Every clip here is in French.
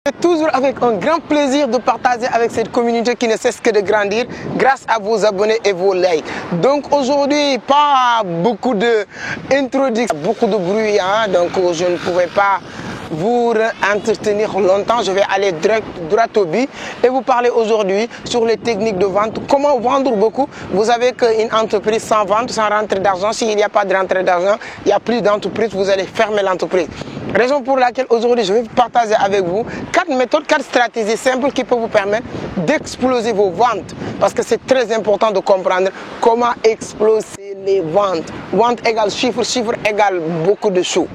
C'est toujours avec un grand plaisir de partager avec cette communauté qui ne cesse que de grandir grâce à vos abonnés et vos likes. Donc aujourd'hui, pas beaucoup d'introduction, beaucoup de bruit, hein, donc je ne pouvais pas vous entretenir longtemps. Je vais aller droit au but et vous parler aujourd'hui sur les techniques de vente. Comment vendre beaucoup. Vous savez qu'une entreprise sans vente, sans rentrée d'argent, s'il n'y a pas de rentrée d'argent, il n'y a plus d'entreprise, vous allez fermer l'entreprise. Raison pour laquelle aujourd'hui je vais partager avec vous 4 méthodes, 4 stratégies simples qui peuvent vous permettre d'exploser vos ventes. Parce que c'est très important de comprendre comment exploser les ventes. Vente égale chiffre, chiffre égale beaucoup de sous.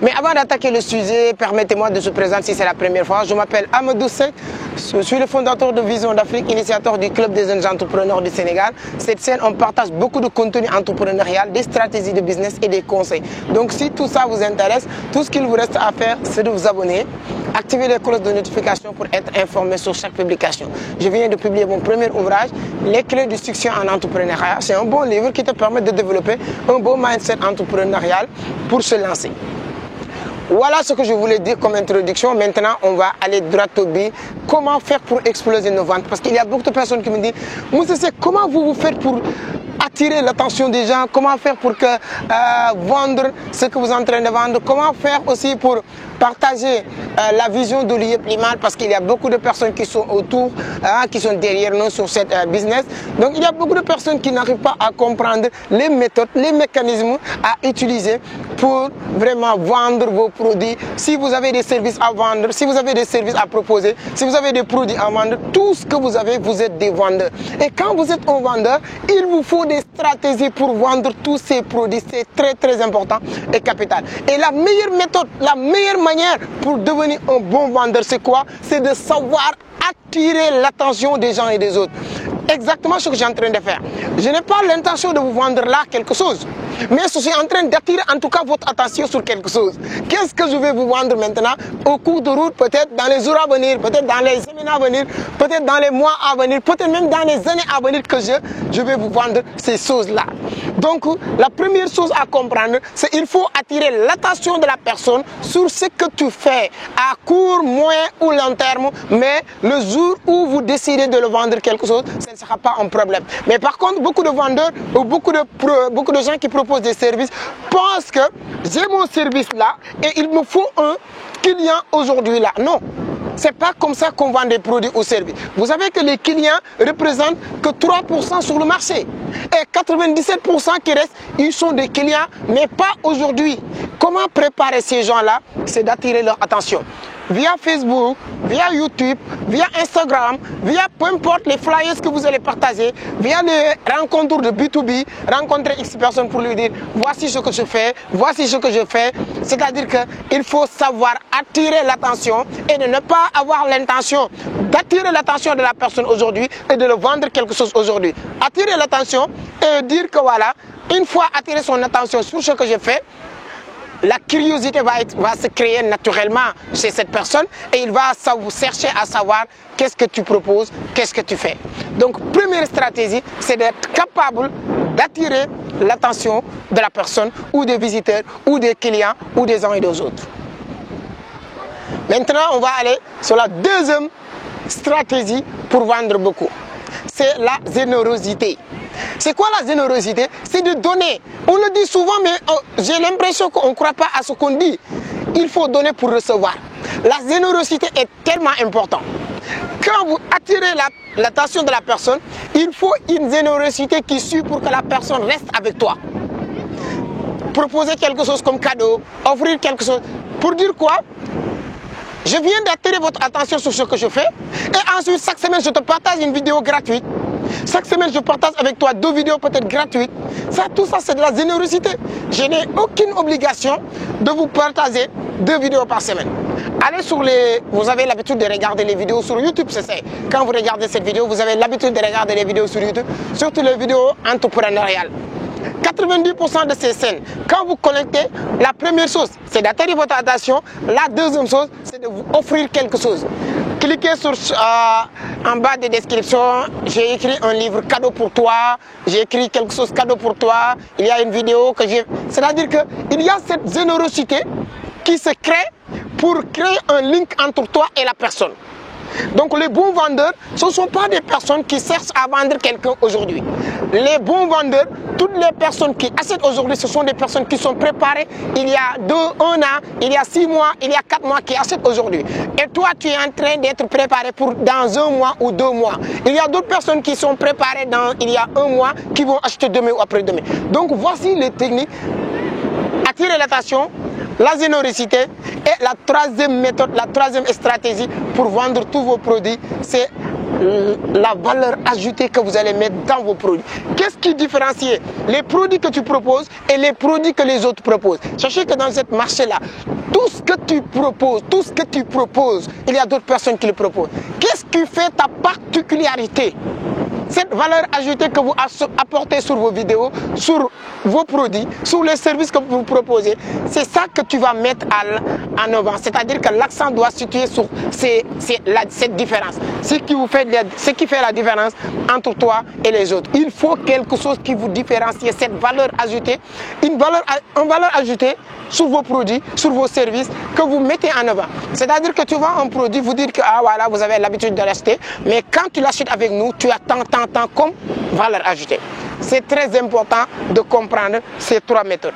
Mais avant d'attaquer le sujet, permettez-moi de se présenter si c'est la première fois. Je m'appelle Amadou Seck, je suis le fondateur de Vision d'Afrique, initiateur du Club des jeunes entrepreneurs du Sénégal. Cette chaîne, on partage beaucoup de contenu entrepreneurial, des stratégies de business et des conseils. Donc si tout ça vous intéresse, tout ce qu'il vous reste à faire, c'est de vous abonner, activer les cloches de notification pour être informé sur chaque publication. Je viens de publier mon premier ouvrage, Les clés du succès en entrepreneuriat. C'est un bon livre qui te permet de développer un bon mindset entrepreneurial pour se lancer. Voilà ce que je voulais dire comme introduction. Maintenant, on va aller droit au but. Comment faire pour exploser nos ventes? Parce qu'il y a beaucoup de personnes qui me disent, Moussa, comment vous faites pour attirer l'attention des gens? Comment faire pour vendre ce que vous êtes en train de vendre? Comment faire aussi pour partager la vision de l'IEP Limal? Parce qu'il y a beaucoup de personnes qui sont autour, qui sont derrière nous sur cette business. Donc il y a beaucoup de personnes qui n'arrivent pas à comprendre les méthodes, les mécanismes à utiliser pour vraiment vendre vos produits. Si vous avez des services à vendre, si vous avez des services à proposer, si vous avez des produits à vendre, tout ce que vous avez, vous êtes des vendeurs. Et quand vous êtes un vendeur, il vous faut des stratégies pour vendre tous ces produits. C'est très très important et capital. Et la meilleure méthode, la meilleure manière pour devenir un bon vendeur, c'est quoi? C'est de savoir attirer l'attention des gens et des autres. Exactement ce que j'ai en train de faire. Je n'ai pas l'intention de vous vendre là quelque chose, mais je suis en train d'attirer en tout cas votre attention sur quelque chose. Qu'est-ce que je vais vous vendre maintenant au cours de route, peut-être dans les jours à venir, peut-être dans les semaines à venir, peut-être dans les mois à venir, peut-être même dans les années à venir que je vais vous vendre ces choses-là. Donc la première chose à comprendre, c'est qu'il faut attirer l'attention de la personne sur ce que tu fais à court, moyen ou long terme, mais le jour où vous décidez de le vendre quelque chose, ça ne sera pas un problème. Mais par contre, beaucoup de vendeurs ou beaucoup de gens qui proposent des services pensent que j'ai mon service là et il me faut un client aujourd'hui là. Non. C'est pas comme ça qu'on vend des produits ou services. Vous savez que les clients représentent que 3% sur le marché. Et 97% qui restent, ils sont des clients, mais pas aujourd'hui. Comment préparer ces gens-là? C'est d'attirer leur attention. Via Facebook, via YouTube, via Instagram, via peu importe les flyers que vous allez partager, via les rencontres de B2B, rencontrer X personnes pour lui dire voici ce que je fais, voici ce que je fais. C'est-à-dire qu'il faut savoir attirer l'attention et de ne pas avoir l'intention d'attirer l'attention de la personne aujourd'hui et de le vendre quelque chose aujourd'hui. Attirer l'attention et dire que voilà, une fois attiré son attention sur ce que je fais, la curiosité va se créer naturellement chez cette personne et il va chercher à savoir qu'est-ce que tu proposes, qu'est-ce que tu fais. Donc, première stratégie, c'est d'être capable d'attirer l'attention de la personne ou des visiteurs ou des clients ou des uns et des autres. Maintenant, on va aller sur la deuxième stratégie pour vendre beaucoup. C'est la générosité. C'est quoi la générosité? C'est de donner. On le dit souvent, mais j'ai l'impression qu'on ne croit pas à ce qu'on dit. Il faut donner pour recevoir. La générosité est tellement importante. Quand vous attirez l'attention de la personne, il faut une générosité qui suit pour que la personne reste avec toi. Proposer quelque chose comme cadeau, offrir quelque chose. Pour dire quoi? Je viens d'attirer votre attention sur ce que je fais et ensuite chaque semaine je te partage une vidéo gratuite. Chaque semaine je partage avec toi 2 vidéos peut-être gratuites. Tout ça c'est de la générosité. Je n'ai aucune obligation de vous partager 2 vidéos par semaine. Allez sur vous avez l'habitude de regarder les vidéos sur YouTube, c'est ça. Quand vous regardez cette vidéo, vous avez l'habitude de regarder les vidéos sur YouTube, surtout les vidéos entrepreneuriales. 90% de ces scènes, quand vous connectez, la première chose, c'est d'attirer votre attention. La deuxième chose, c'est de vous offrir quelque chose. Cliquez sur en bas de description, j'ai écrit un livre cadeau pour toi, j'ai écrit quelque chose cadeau pour toi, il y a une vidéo que j'ai... C'est-à-dire qu'il y a cette générosité qui se crée pour créer un link entre toi et la personne. Donc les bons vendeurs, ce ne sont pas des personnes qui cherchent à vendre quelqu'un aujourd'hui. Les bons vendeurs, toutes les personnes qui achètent aujourd'hui, ce sont des personnes qui sont préparées il y a 1 an, il y a 6 mois, il y a 4 mois qui achètent aujourd'hui. Et toi, tu es en train d'être préparé pour dans 1 mois ou 2 mois. Il y a d'autres personnes qui sont préparées il y a 1 mois qui vont acheter demain ou après-demain. Donc voici les techniques. Attirer l'attention, la générosité et la troisième méthode, la troisième stratégie pour vendre tous vos produits, c'est la valeur ajoutée que vous allez mettre dans vos produits. Qu'est-ce qui différencie les produits que tu proposes et les produits que les autres proposent? Sachez que dans ce marché-là, tout ce que tu proposes, il y a d'autres personnes qui le proposent. Qu'est-ce qui fait ta particularité? Cette valeur ajoutée que vous apportez sur vos vidéos, sur vos produits, sur les services que vous proposez, c'est ça que tu vas mettre en avant. C'est-à-dire que l'accent doit se situer sur cette différence. Ce qui fait la différence entre toi et les autres. Il faut quelque chose qui vous différencie, cette valeur ajoutée, une valeur ajoutée sur vos produits, sur vos services que vous mettez en avant. C'est-à-dire que tu vends un produit, vous dites que voilà, vous avez l'habitude de l'acheter, mais quand tu l'achètes avec nous, tu as tant comme valeur ajoutée. C'est très important de comprendre ces 3 méthodes.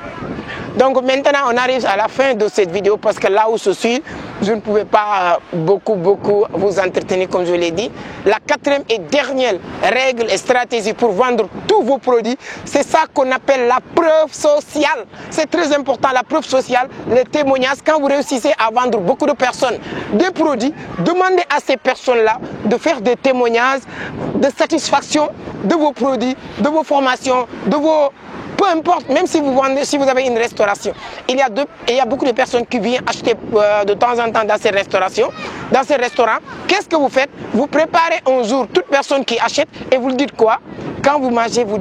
Donc maintenant, on arrive à la fin de cette vidéo parce que là où je suis, je ne pouvais pas beaucoup vous entretenir comme je l'ai dit. La 4e et dernière règle et stratégie pour vendre tous vos produits, c'est ça qu'on appelle la preuve sociale. C'est très important, la preuve sociale, les témoignages. Quand vous réussissez à vendre beaucoup de personnes des produits, demandez à ces personnes-là de faire des témoignages de satisfaction de vos produits, de vos formations, de vos... Peu importe, même si vous avez une restauration, il y a beaucoup de personnes qui viennent acheter de temps en temps dans ces restaurations. Dans ces restaurants, qu'est-ce que vous faites? Vous préparez un jour toute personne qui achète et vous dites quoi? Quand vous mangez, vous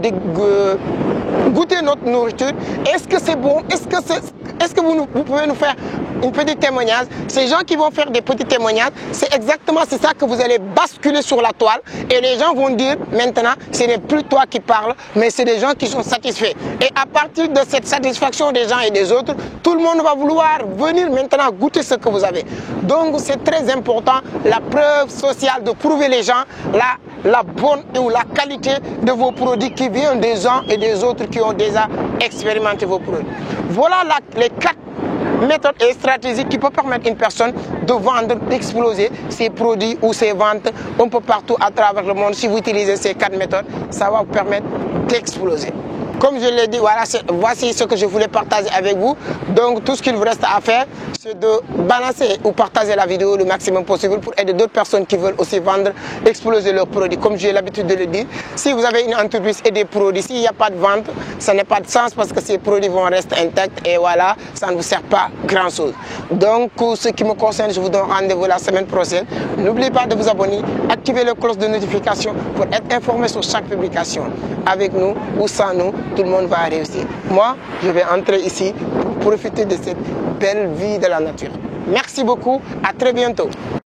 goûtez notre nourriture. Est-ce que c'est bon? Est-ce que vous pouvez nous faire un petit témoignage? Ces gens qui vont faire des petits témoignages, c'est ça que vous allez basculer sur la toile et les gens vont dire maintenant, ce n'est plus toi qui parles, mais c'est des gens qui sont satisfaits. Et à partir de cette satisfaction des gens et des autres, tout le monde va vouloir venir maintenant goûter ce que vous avez. Donc c'est très important, la preuve sociale, de prouver les gens la bonne ou la qualité de vos produits qui viennent des gens et des autres qui ont déjà expérimenté vos produits. Voilà les 4 méthodes et stratégies qui peuvent permettre à une personne de vendre, d'exploser ses produits ou ses ventes un peu partout à travers le monde. Si vous utilisez ces 4 méthodes, ça va vous permettre d'exploser. Comme je l'ai dit, voilà, voici ce que je voulais partager avec vous. Donc tout ce qu'il vous reste à faire, c'est de balancer ou partager la vidéo le maximum possible pour aider d'autres personnes qui veulent aussi vendre, exploser leurs produits. Comme j'ai l'habitude de le dire, si vous avez une entreprise et des produits, s'il n'y a pas de vente, ça n'a pas de sens parce que ces produits vont rester intacts et voilà, ça ne vous sert pas grand chose. Donc pour ce qui me concerne, je vous donne rendez-vous la semaine prochaine. N'oubliez pas de vous abonner, activer la cloche de notification pour être informé sur chaque publication. Avec nous ou sans nous, tout le monde va réussir. Moi, je vais entrer ici pour profiter de cette belle vie de la nature. Merci beaucoup, à très bientôt.